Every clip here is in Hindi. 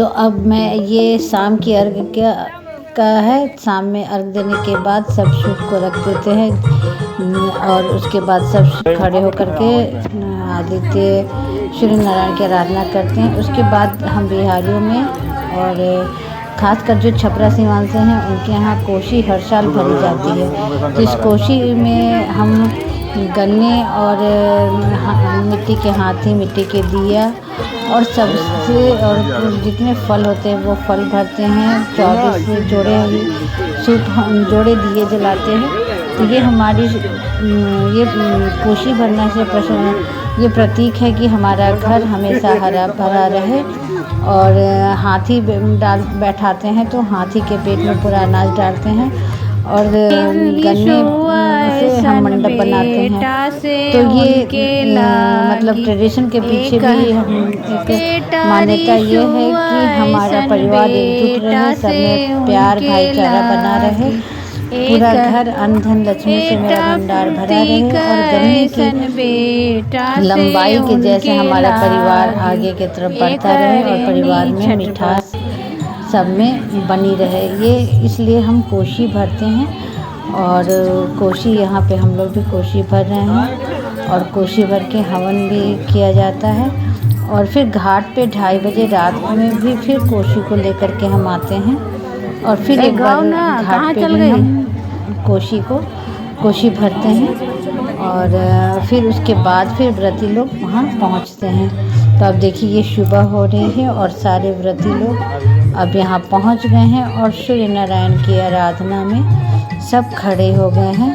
तो अब मैं ये शाम की अर्घ का है। शाम में अर्घ देने के बाद सब सूप को रख देते हैं और उसके बाद सब खड़े होकर के आदित्य सूर्य नारायण की आराधना करते हैं। उसके बाद हम बिहारियों में और खासकर जो छपरा सीमांत से हैं उनके यहाँ कोशी हर साल भरी जाती है। तो इस कोशी में हम गन्ने और मिट्टी के हाथी, मिट्टी के दिया और सबसे और जितने फल होते हैं वो फल भरते हैं। 24 जोड़े दिए जलाते हैं। तो ये हमारी ये कोशी भरने से ये प्रतीक है कि हमारा घर हमेशा हरा भरा रहे। और हाथी बैठाते हैं तो हाथी के पेट में पूरा अनाज डालते हैं और गन्ने से हम मंडप बनाते हैं। तो ये मतलब ट्रेडिशन के पीछे भी हम एक मान्यता ये है कि हमारा परिवार एकजुट रहे, सब में प्यार भाईचारा बना रहे, पूरा घर अन्न धन लक्ष्मी से मेरा भंडार भरा रहे और गन्ने की लंबाई के जैसे हमारा परिवार आगे की तरफ बढ़ता रहे और परिवार में मिठास सब में बनी रहे। ये इसलिए हम कोशी भरते हैं और कोशी यहाँ पे हम लोग भी कोशी भर रहे हैं और कोशी भर के हवन भी किया जाता है। और फिर घाट पे 2:30 बजे रात में भी फिर कोशी को लेकर के हम आते हैं और फिर एक बार घाट पे भी हम कोशी भरते हैं और फिर उसके बाद फिर व्रती लोग वहाँ पहुँचते हैं। तो अब देखिए ये सुबह हो रही है और सारे व्रती लोग अब यहाँ पहुँच गए हैं और सूर्य नारायण की आराधना में सब खड़े हो गए हैं।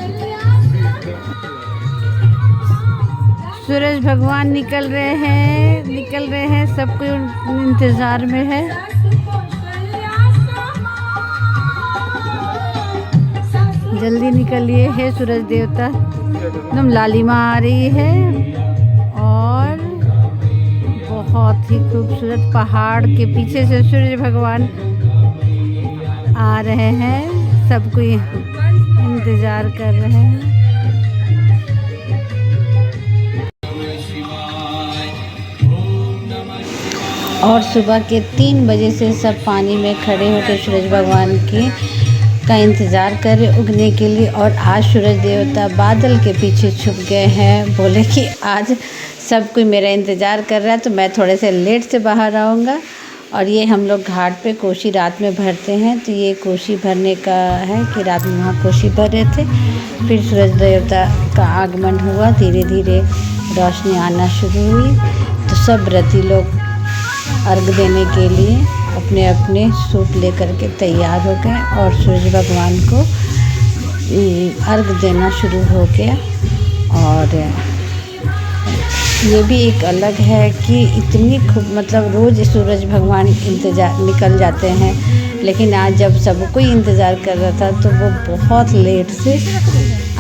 सूरज भगवान निकल रहे हैं, सब कोई इंतज़ार में है। जल्दी निकलिए, हे सूरज देवता। एकदम लालिमा आ रही है और बहुत ही खूबसूरत पहाड़ के पीछे से सूर्य भगवान आ रहे हैं। सब कोई इंतज़ार कर रहे हैं। और सुबह के 3 बजे से सब पानी में खड़े होकर सूरज भगवान का इंतज़ार कर रहे उगने के लिए। और आज सूरज देवता बादल के पीछे छुप गए हैं। बोले कि आज सब कोई मेरा इंतज़ार कर रहा है तो मैं थोड़े से लेट से बाहर आऊँगा। और ये हम लोग घाट पे कोशी रात में भरते हैं। तो ये कोशी भरने का है कि रात में वहाँ कोशी भर रहे थे। फिर सूरज देवता का आगमन हुआ, धीरे धीरे रोशनी आना शुरू हुई। तो सब व्रती लोग अर्घ देने के लिए अपने अपने सूप लेकर के तैयार हो गए और सूरज भगवान को अर्घ देना शुरू हो गया। और ये भी एक अलग है कि इतनी खूब मतलब रोज़ सूरज भगवान निकल जाते हैं, लेकिन आज जब सब कोई इंतज़ार कर रहा था तो वो बहुत लेट से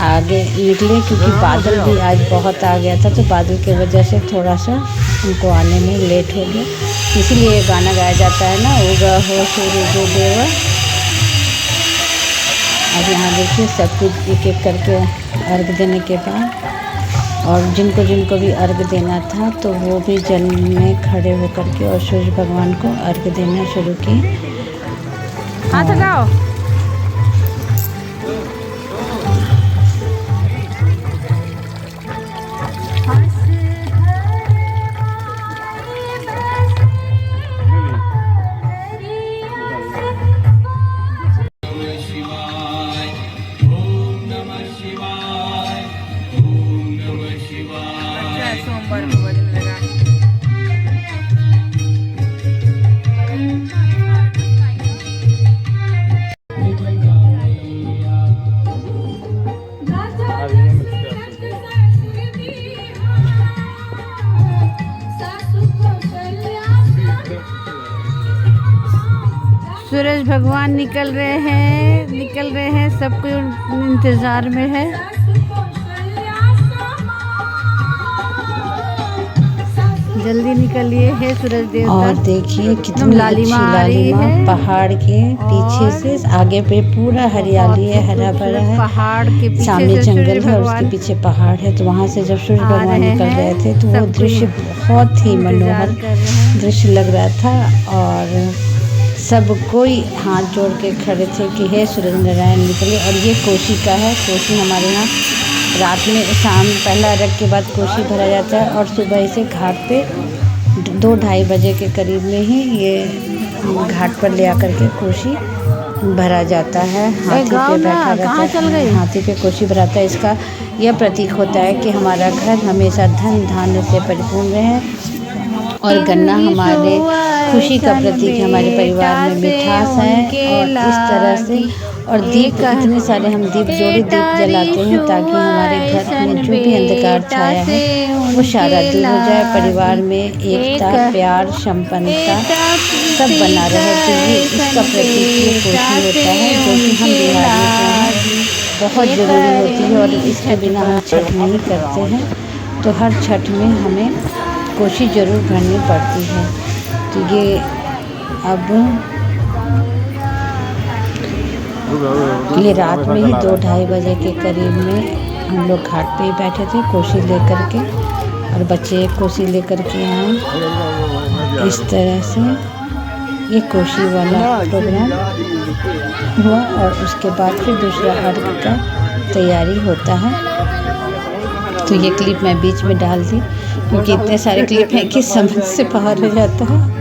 आगे निकले क्योंकि बादल भी आज बहुत आ गया था। तो बादल की वजह से थोड़ा सा उनको आने में लेट हो गया। इसीलिए ये गाना गाया जाता है ना, उगा हो सूरज देवा। अब यहाँ देखिए सब कुछ एक एक करके अर्घ देने के बाद और जिनको भी अर्घ देना था तो वो भी जल में खड़े होकर के और सूर्य भगवान को अर्घ देना शुरू किए। हाथ हटाओ। सूरज भगवान निकल रहे हैं, सब कोई इंतज़ार में है। जल्दी निकलिए हे सूरज देवता। और देखिए कितनी लालिमा अच्छी आ रही लालिमा है। पहाड़ के पीछे से आगे पे पूरा हरियाली है, हरा भरा है। पहाड़ के पीछे सामने से जंगल सूर्य है और उसके भगवान पीछे पहाड़ है। तो वहाँ से जब सूर्य आ भगवान रहे निकल हैं। रहे थे तो वो सब दृश्य कोई बहुत ही मनोहर इंतजार कर रहे हैं। दृश्य लग रहा था। और सब कोई हाथ जोड़ के खड़े थे कि हे सूरज नारायण निकले। और ये कोसी का है। कोसी हमारे यहाँ रात में शाम पहला अर्घ के बाद कोसी भरा जाता है और सुबह से घाट पे 2-2:30 बजे के करीब में ही ये घाट पर ले आकर के कोसी भरा जाता है। हाथी पे बैठा रहता है, हाथी पे कोसी भराता है। इसका यह प्रतीक होता है कि हमारा घर हमेशा धन धान्य से परिपूर्ण रहे। और गन्ना हमारे खुशी का प्रतीक है, हमारे परिवार में मिठास है। और इस तरह से और दीप इतने सारे हम दीप जोड़े दीप जलाते हैं ताकि हमारे घर में जो भी अंधकार छाया है वो सारा दूर हो जाए। परिवार में एकता, प्यार, संपन्नता सब बना रहे। तो ये इसका प्रतीक ये कोसी होता है जो कि हम बिहारियों को बहुत ज़रूरी होती है। और इसके बिना हम छठ नहीं करते हैं। तो हर छठ में हमें कोसी ज़रूर भरनी पड़ती है। तो ये अब ये रात में ही 2-2:30 बजे के करीब में हम लोग घाट पे ही बैठे थे कोसी लेकर के। और बच्चे कोसी लेकर के आए। इस तरह से ये कोसी वाला प्रोग्राम हुआ। और उसके बाद फिर दूसरा अर्घ का तैयारी होता है। तो ये क्लिप मैं बीच में डाल दी क्योंकि इतने सारे क्लिप हैं कि समझ से बाहर हो जाता है।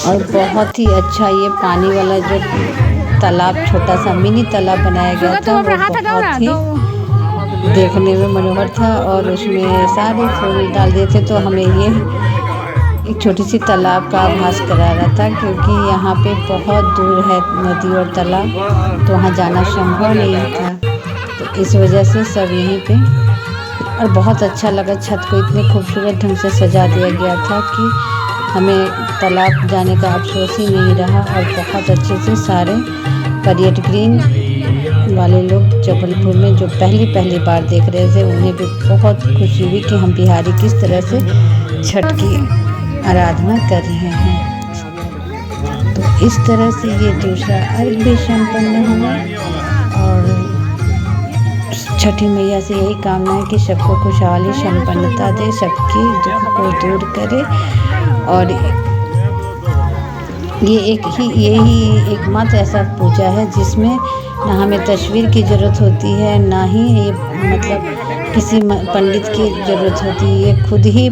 और बहुत ही अच्छा ये पानी वाला जो तालाब, छोटा सा मिनी तालाब बनाया गया था, वो बहुत ही देखने में मनोहर था। और उसमें सारे फूल डाल दिए थे। तो हमें ये एक छोटी सी तालाब का आभास करा रहा था क्योंकि यहाँ पे बहुत दूर है नदी और तालाब, तो वहाँ जाना संभव नहीं था। तो इस वजह से सब यहीं पे। और बहुत अच्छा लगा, छत को इतने खूबसूरत ढंग से सजा दिया गया था कि हमें तालाब जाने का अफसोस ही नहीं रहा। और बहुत अच्छे से सारे पर्यटक वाले लोग जबलपुर में जो पहली बार देख रहे थे उन्हें भी बहुत खुशी हुई कि हम बिहारी किस तरह से छठ की आराधना कर रहे हैं। तो इस तरह से ये दूसरा अर्घ भी संपन्न हुआ। और छठी मैया से यही कामना है कि सबको खुशहाली संपन्नता दे, सबकी दुख को दूर करे। और यही एकमात्र ऐसा पूजा है जिसमें ना हमें तस्वीर की ज़रूरत होती है, ना ही ये मतलब किसी पंडित की ज़रूरत होती है। ये खुद ही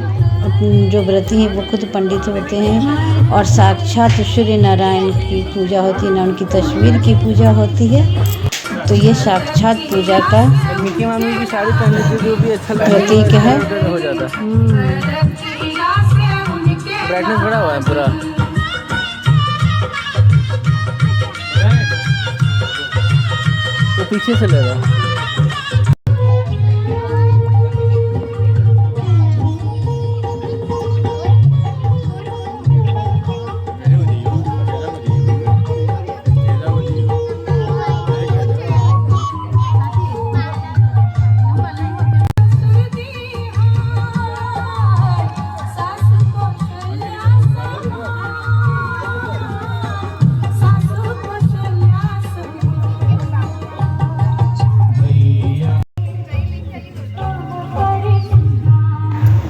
जो व्रती हैं वो खुद पंडित होते हैं। और साक्षात सूर्य नारायण की पूजा होती है, ना उनकी तस्वीर की पूजा होती है। तो ये साक्षात पूजा का प्रतीक है। ब्राइटनेस बढ़ा हुआ है पूरा। तो पीछे से ले रहा।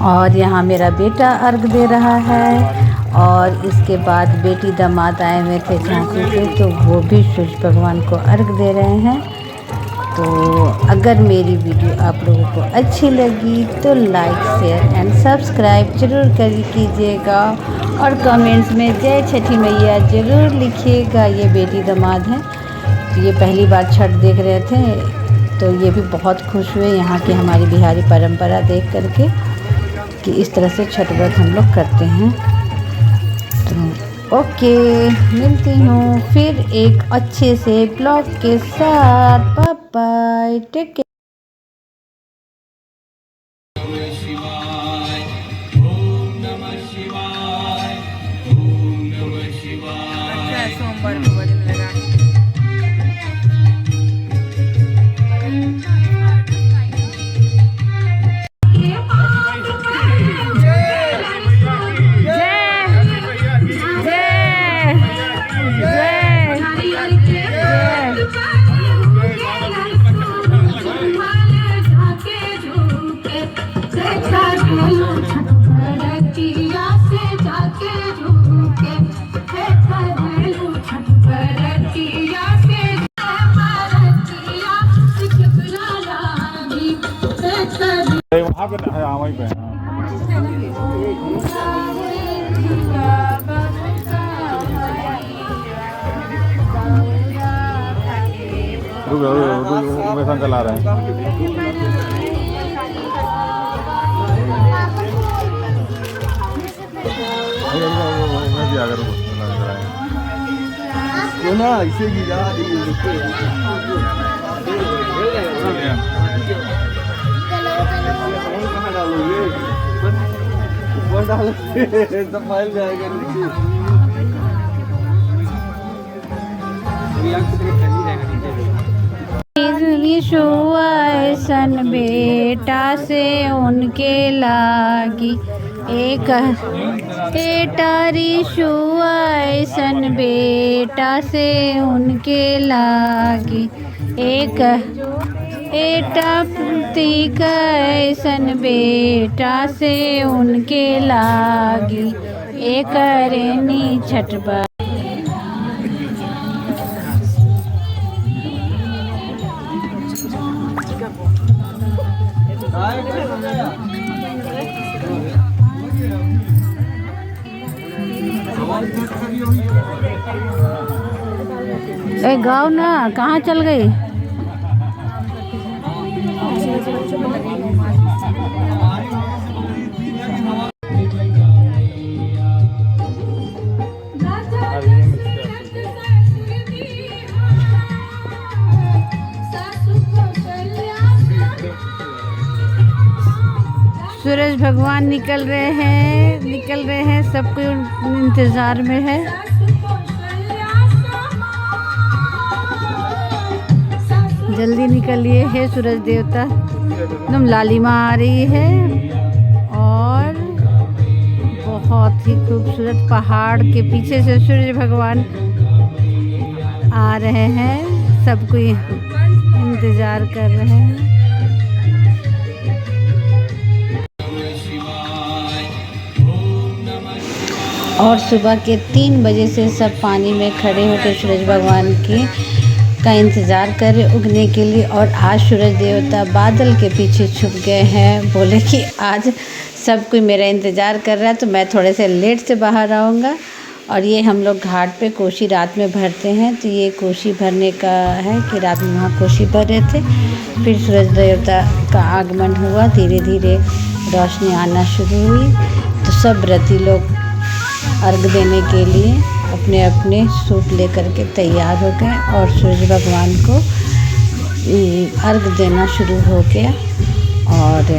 और यहाँ मेरा बेटा अर्घ दे रहा है। और इसके बाद बेटी दामाद आए हुए थे झांसी से, तो वो भी सूर्य भगवान को अर्घ दे रहे हैं। तो अगर मेरी वीडियो आप लोगों को अच्छी लगी तो लाइक, शेयर एंड सब्सक्राइब ज़रूर कीजिएगा। और कमेंट्स में जय छठी मैया ज़रूर लिखिएगा। ये बेटी दामाद हैं, तो ये पहली बार छठ देख रहे थे, तो ये भी बहुत खुश हुए यहाँ की हमारी बिहारी परंपरा देख करके कि इस तरह से छठ व्रत हम लोग करते हैं। तो ओके, मिलती हूँ फिर एक अच्छे से ब्लॉग के साथ। Bye bye, take care. सोमवार को भजन लगा। वहाँ पे है, वहीं पे है। रुक रुक चला रहे हैं। भी अगर ना इसे गिरा फाइल जाएगा यीशु ऐसन बेटा से उनके लागी एक यीशु ऐसन बेटा से उनके लागी एक प्रतीक ऐसन बेटा से उनके लागी एक रेनी छठबा। गाँव ना कहाँ चल गई? सूरज भगवान निकल रहे हैं, सब कोई इंतज़ार में है। जल्दी निकलिए हे सूरज देवता, एकदम लालिमा आ रही है और बहुत ही खूबसूरत पहाड़ के पीछे से सूरज भगवान आ रहे हैं, सब कोई इंतज़ार कर रहे हैं। और सुबह के 3 बजे से सब पानी में खड़े होकर सूरज भगवान का इंतज़ार कर रहे उगने के लिए। और आज सूरज देवता बादल के पीछे छुप गए हैं, बोले कि आज सब कोई मेरा इंतज़ार कर रहा है तो मैं थोड़े से लेट से बाहर आऊँगा। और ये हम लोग घाट पे कोसी रात में भरते हैं, तो ये कोसी भरने का है कि रात में वहाँ कोसी भर रहे थे। फिर सूरज देवता का आगमन हुआ, धीरे धीरे रोशनी आना शुरू हुई, तो सब व्रती लोग अर्घ देने के लिए अपने अपने सूप लेकर के तैयार हो गए और सूरज भगवान को अर्घ देना शुरू हो गया। और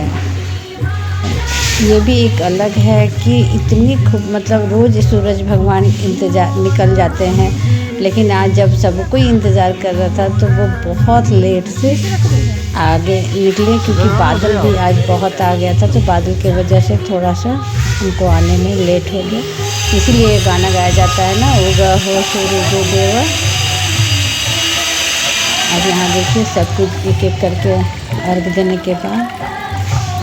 ये भी एक अलग है कि इतनी खूब मतलब रोज़ सूरज भगवान निकल जाते हैं, लेकिन आज जब सब कोई इंतज़ार कर रहा था तो वो बहुत लेट से आगे निकले, क्योंकि बादल भी आज बहुत आ गया था, तो बादल की वजह से थोड़ा सा उनको आने में लेट हो गया। इसीलिए ये गाना गाया जाता है ना, उगा हो सूरज देवा। अब यहाँ देखिए सब कुछ एक एक करके अर्घ देने के बाद,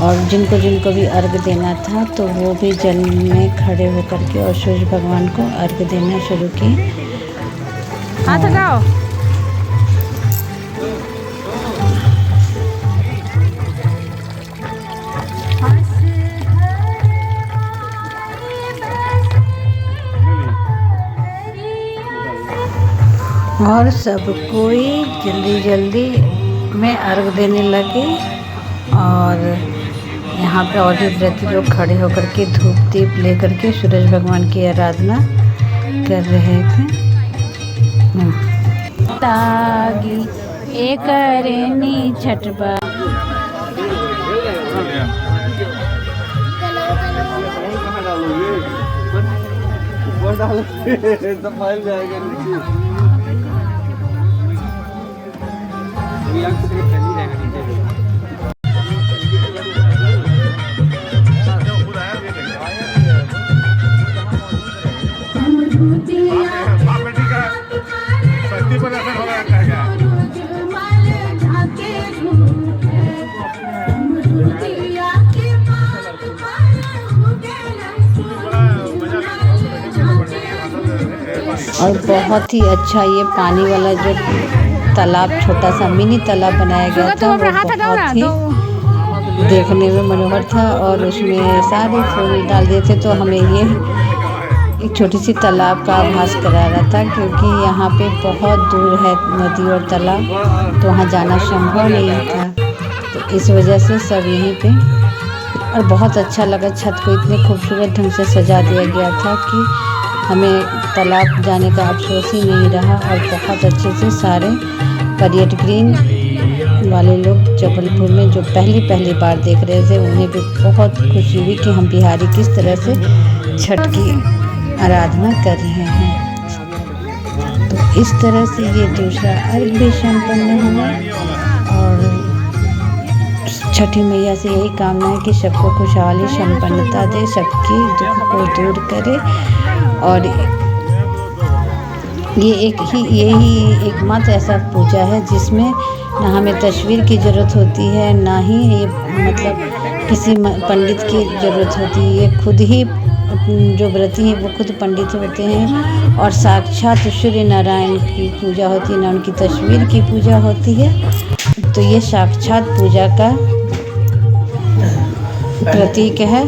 और जिनको भी अर्घ देना था तो वो भी जल में खड़े होकर के और सूरज भगवान को अर्घ देना शुरू किए। हाथ लगाओ। और सब कोई जल्दी जल्दी में अर्घ देने लगे। और यहाँ पे और भी व्रती लोग खड़े होकर के धूप दीप लेकर के सूरज भगवान की आराधना कर रहे थे। तागी एक रेनी छठबा और बहुत ही अच्छा ये पानी वाला जो तालाब, छोटा सा मिनी तालाब बनाया गया था, वो बहुत ही देखने में मनोहर था। और उसमें सारे फूल डाल दिए थे, तो हमें ये एक छोटी सी तालाब का आभास करा रहा था, क्योंकि यहाँ पे बहुत दूर है नदी और तालाब, तो वहाँ जाना संभव नहीं था। तो इस वजह से सब यहीं पे, और बहुत अच्छा लगा। छत को इतने खूबसूरत ढंग से सजा दिया गया था कि हमें तालाब जाने का अफसोस ही नहीं रहा। और बहुत अच्छे से सारे पर्यटकीन वाले लोग जबलपुर में जो पहली बार देख रहे थे, उन्हें भी बहुत खुशी हुई कि हम बिहारी किस तरह से छठ की आराधना कर रहे हैं। तो इस तरह से ये दूसरा अर्घ भी संपन्न हुआ। और छठी मैया से यही कामना है कि सबको खुशहाली संपन्नता दे, सबकी दुख को दूर करे। और यही एकमात्र ऐसा पूजा है जिसमें ना हमें तस्वीर की ज़रूरत होती है, ना ही ये मतलब किसी पंडित की ज़रूरत होती है। ये खुद ही जो व्रती हैं वो खुद पंडित होते हैं, और साक्षात सूर्य नारायण की पूजा होती है, ना उनकी तस्वीर की पूजा होती है। तो ये साक्षात पूजा का प्रतीक है।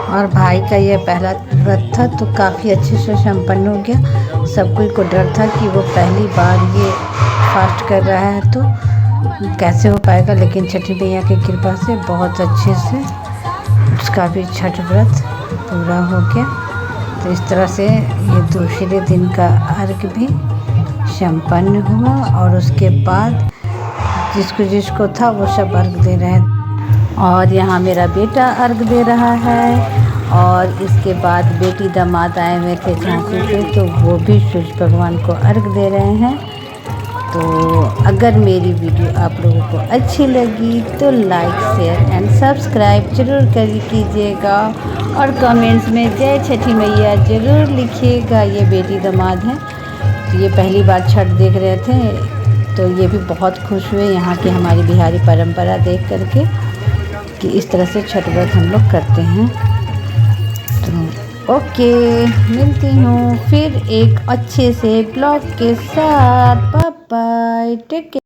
और भाई का ये पहला व्रत था, तो काफ़ी अच्छे से संपन्न हो गया। सब कोई को डर था कि वो पहली बार ये फास्ट कर रहा है तो कैसे हो पाएगा, लेकिन छठी मैया की कृपा से बहुत अच्छे से उसका भी छठ व्रत पूरा हो गया। तो इस तरह से ये दूसरे दिन का अर्घ भी संपन्न हुआ। और उसके बाद जिसको था वो सब अर्घ दे रहे हैं। और यहाँ मेरा बेटा अर्घ दे रहा है, और इसके बाद बेटी दामाद आए हुए थे झांसी से, तो वो भी सूर्य भगवान को अर्घ दे रहे हैं। तो अगर मेरी वीडियो आप लोगों को अच्छी लगी तो लाइक, शेयर एंड सब्सक्राइब ज़रूर कीजिएगा, और कमेंट्स में जय छठी मैया ज़रूर लिखिएगा। ये बेटी दामाद हैं, तो ये पहली बार छठ देख रहे थे, तो ये भी बहुत खुश हुए यहाँ की हमारी बिहारी परंपरा देख करके कि इस तरह से छठ व्रत हम लोग करते हैं। तो ओके, मिलती हूँ फिर एक अच्छे से ब्लॉग के साथ। Bye bye, take care.